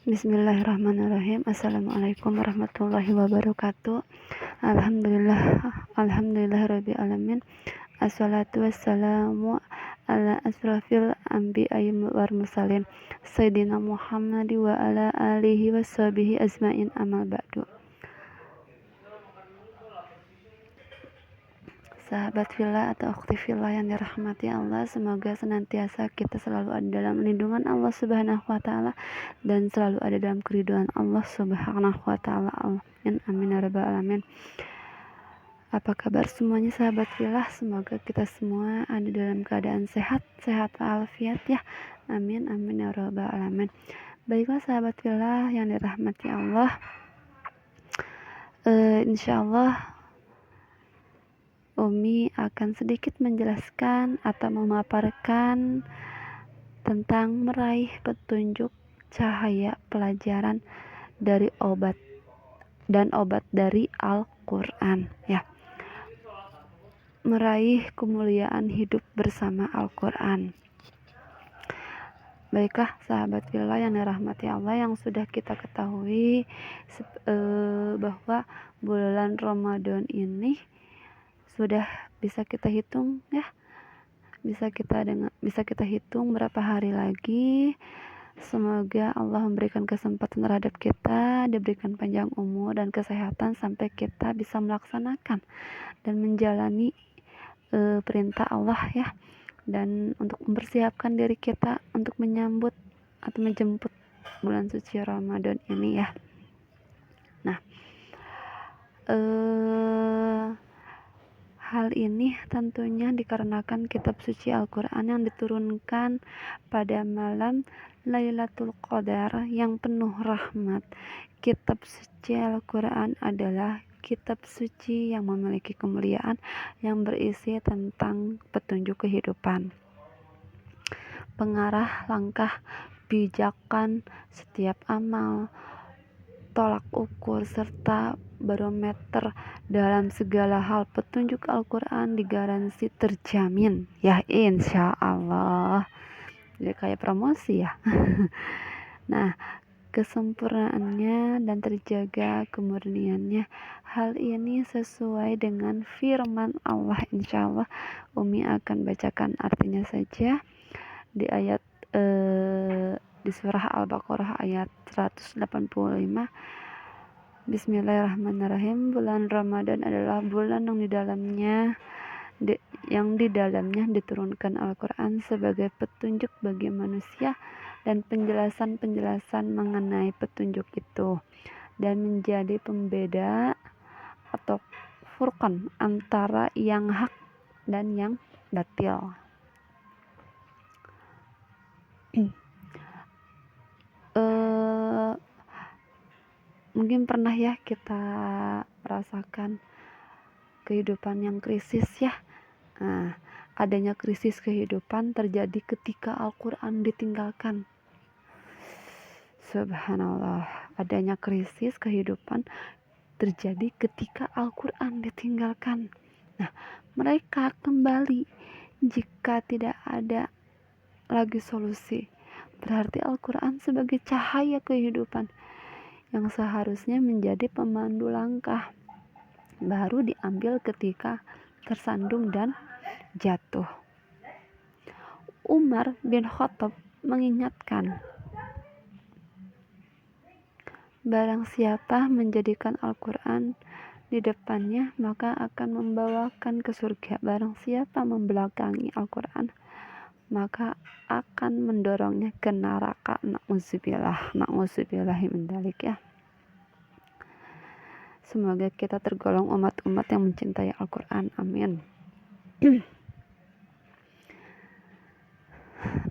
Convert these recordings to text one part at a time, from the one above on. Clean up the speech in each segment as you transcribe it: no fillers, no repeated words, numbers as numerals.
Bismillahirrahmanirrahim. Assalamualaikum warahmatullahi wabarakatuh. Alhamdulillah rabbil alamin. Assalatu wassalamu ala asrafil anbiya'i wal mursalin Sayyidina Muhammad wa ala alihi washabihi ajmain, amal ba'du. Sahabat fillah atau ukhti fillah yang dirahmati Allah, semoga senantiasa kita selalu ada dalam lindungan Allah Subhanahu wa taala dan selalu ada dalam keridhaan Allah Subhanahu wa taala. Amin amin ya rabbal alamin. Apa kabar semuanya sahabat fillah? Semoga kita semua ada dalam keadaan sehat walafiat ya. Amin amin ya rabbal alamin. Baiklah sahabat fillah yang dirahmati Allah. Insyaallah Umi akan sedikit menjelaskan atau memaparkan tentang meraih petunjuk cahaya pelajaran dari obat dari Al-Quran ya. Meraih kemuliaan hidup bersama Al-Quran. Baiklah sahabat fillah yang dirahmati Allah, yang sudah kita ketahui bahwa bulan Ramadan ini sudah bisa kita hitung ya, bisa kita hitung berapa hari lagi. Semoga Allah memberikan kesempatan terhadap kita, diberikan panjang umur dan kesehatan sampai kita bisa melaksanakan dan menjalani perintah Allah ya, dan untuk mempersiapkan diri kita untuk menyambut atau menjemput bulan suci Ramadan ini ya. Nah, hal ini tentunya dikarenakan kitab suci Al-Quran yang diturunkan pada malam Lailatul Qadar yang penuh rahmat. Kitab suci Al-Quran adalah kitab suci yang memiliki kemuliaan, yang berisi tentang petunjuk kehidupan, pengarah langkah pijakan setiap amal, tolak ukur serta barometer dalam segala hal. Petunjuk Al-Quran digaransi terjamin ya, insya Allah. Jadi kayak promosi ya. Nah, kesempurnaannya dan terjaga kemurniannya, hal ini sesuai dengan firman Allah. Insya Allah Umi akan bacakan artinya saja di ayat di surah Al-Baqarah ayat 185. Bismillahirrahmanirrahim. Bulan Ramadan adalah bulan yang di dalamnya diturunkan Al-Quran sebagai petunjuk bagi manusia dan penjelasan mengenai petunjuk itu, dan menjadi pembeda atau furqan antara yang hak dan yang batil. Mungkin pernah ya kita merasakan kehidupan yang krisis ya. Nah, adanya krisis kehidupan terjadi ketika Al-Quran ditinggalkan. Subhanallah, adanya krisis kehidupan terjadi ketika Al-Quran ditinggalkan. Nah, mereka kembali jika tidak ada lagi solusi. Berarti Al-Quran sebagai cahaya kehidupan yang seharusnya menjadi pemandu langkah baru diambil ketika tersandung dan jatuh. Umar bin Khattab mengingatkan, barang siapa menjadikan Al-Quran di depannya maka akan membawakan ke surga. Barang siapa membelakangi Al-Quran maka akan mendorongnya ke neraka. Na'udzubillahi min dzalik ya. Semoga kita tergolong umat-umat yang mencintai Al-Quran. Amin.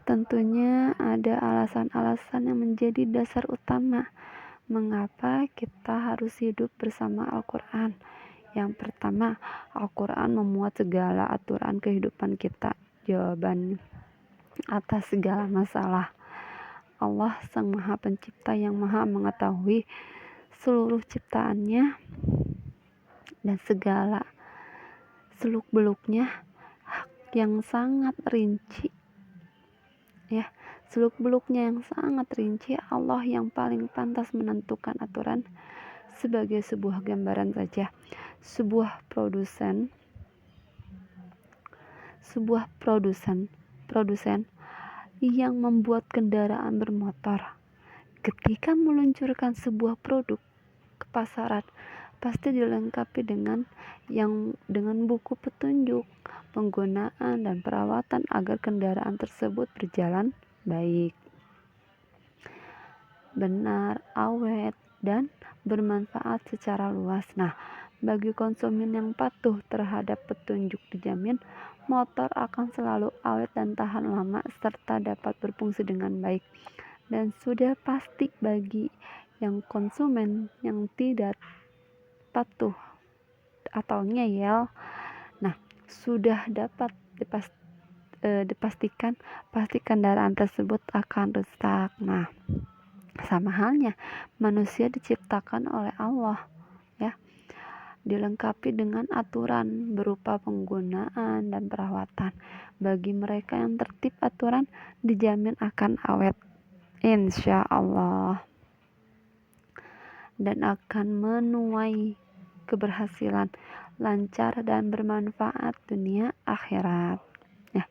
Tentunya ada alasan-alasan yang menjadi dasar utama mengapa kita harus hidup bersama Al-Quran. Yang pertama, Al-Quran memuat segala aturan kehidupan kita, jawaban atas segala masalah. Allah Sang Maha Pencipta yang Maha mengetahui seluruh ciptaannya dan segala seluk-beluknya, yang sangat rinci ya, seluk-beluknya yang sangat rinci, Allah yang paling pantas menentukan aturan. Sebagai sebuah gambaran saja, sebuah produsen yang membuat kendaraan bermotor, ketika meluncurkan sebuah produk ke pasaran, pasti dilengkapi dengan buku petunjuk penggunaan dan perawatan agar kendaraan tersebut berjalan baik, benar, awet, dan bermanfaat secara luas. Nah, bagi konsumen yang patuh terhadap petunjuk, dijamin motor akan selalu awet dan tahan lama serta dapat berfungsi dengan baik. Dan sudah pasti bagi yang konsumen yang tidak patuh atau ngeyel, nah sudah dapat dipastikan pasti kendaraan tersebut akan rusak. Nah, sama halnya manusia diciptakan oleh Allah, ya, dilengkapi dengan aturan berupa penggunaan dan perawatan. Bagi mereka yang tertib aturan, dijamin akan awet, insya Allah, dan akan menuai keberhasilan, lancar dan bermanfaat dunia akhirat. Ya.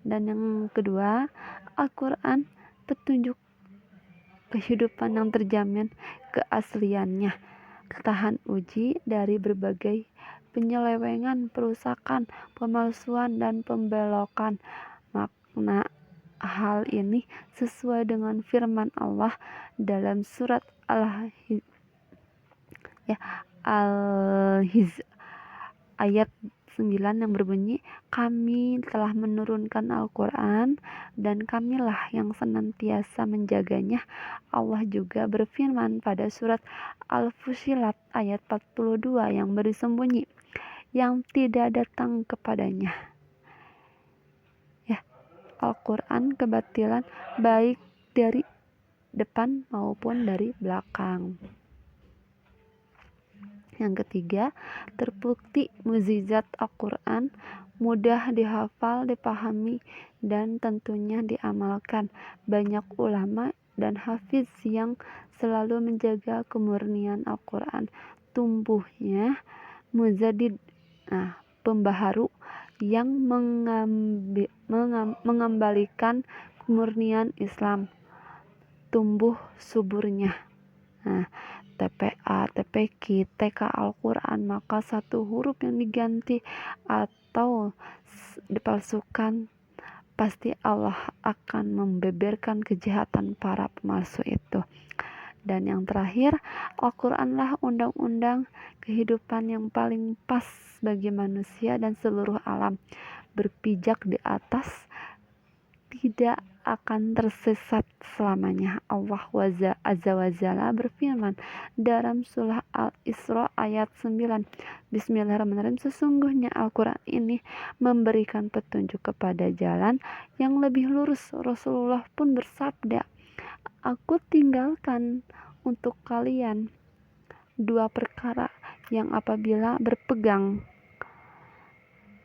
Dan yang kedua, Al-Quran, petunjuk kehidupan yang terjamin keasliannya, tahan uji dari berbagai penyelewengan, perusakan, pemalsuan, dan pembelokan. Makna hal ini sesuai dengan firman Allah dalam surat Al-Hijr ayat 9 yang berbunyi, kami telah menurunkan Al-Quran dan kamilah yang senantiasa menjaganya. Allah juga berfirman pada surat Al-Fussilat ayat 42 yang bersembunyi, yang tidak datang kepadanya, ya, Al-Quran kebatilan baik dari depan maupun dari belakang. Yang ketiga, terbukti mukjizat Al-Quran mudah dihafal, dipahami, dan tentunya diamalkan. Banyak ulama dan hafiz yang selalu menjaga kemurnian Al-Quran, tumbuhnya mujadid, pembaharu yang mengembalikan kemurnian Islam, tumbuh suburnya. TPA, TPQ, TK Al-Quran, maka satu huruf yang diganti atau dipalsukan, pasti Allah akan membeberkan kejahatan para pemalsu itu. Dan yang terakhir, Al-Quranlah undang-undang kehidupan yang paling pas bagi manusia dan seluruh alam. Berpijak di atas, tidak akan tersesat selamanya. Allah Azza wa Jalla berfirman dalam surah Al-Isra ayat 9, Bismillahirrahmanirrahim, sesungguhnya Al-Quran ini memberikan petunjuk kepada jalan yang lebih lurus. Rasulullah pun bersabda, aku tinggalkan untuk kalian dua perkara yang apabila berpegang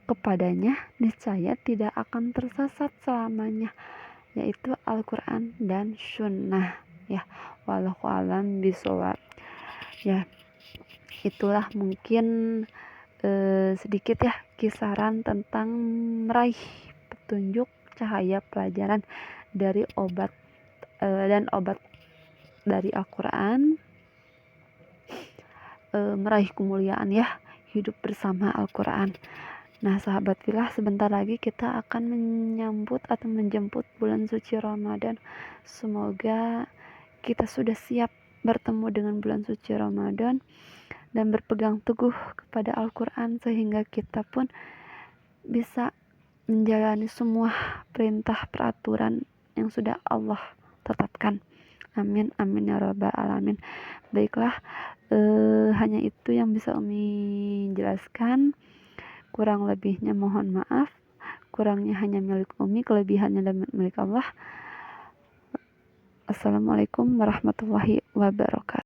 kepadanya niscaya tidak akan tersesat selamanya, yaitu Al-Quran dan Sunnah. Ya, wallahu alam bishawab. Ya, itulah mungkin sedikit ya kisaran tentang meraih petunjuk cahaya pelajaran dari obat dari Al-Quran, meraih kemuliaan ya, hidup bersama Al-Quran. Nah, sahabat filah, sebentar lagi kita akan menyambut atau menjemput bulan suci Ramadan. Semoga kita sudah siap bertemu dengan bulan suci Ramadan dan berpegang teguh kepada Al-Quran sehingga kita pun bisa menjalani semua perintah peraturan yang sudah Allah tetapkan. Amin, amin ya rabbal alamin. Baiklah, hanya itu yang bisa Umi jelaskan. Kurang lebihnya mohon maaf. Kurangnya hanya milik Umi, kelebihannya milik Allah. Assalamualaikum warahmatullahi wabarakatuh.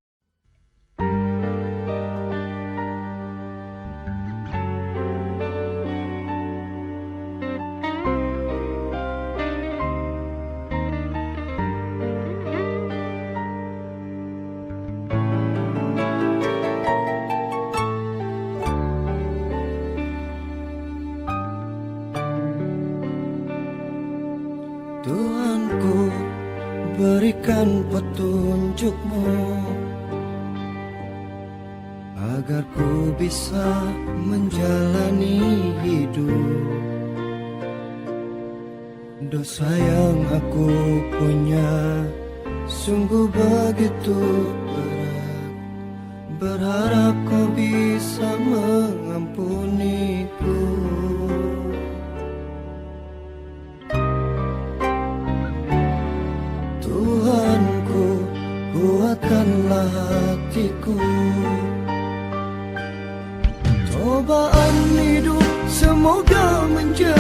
berikan petunjukmu agar ku bisa menjalani hidup. Dosa yang aku punya sungguh begitu berat, berharap kau bisa mengampuniku. Tuhanku, kuatkanlah hatiku. Cobaan hidup semoga menjadi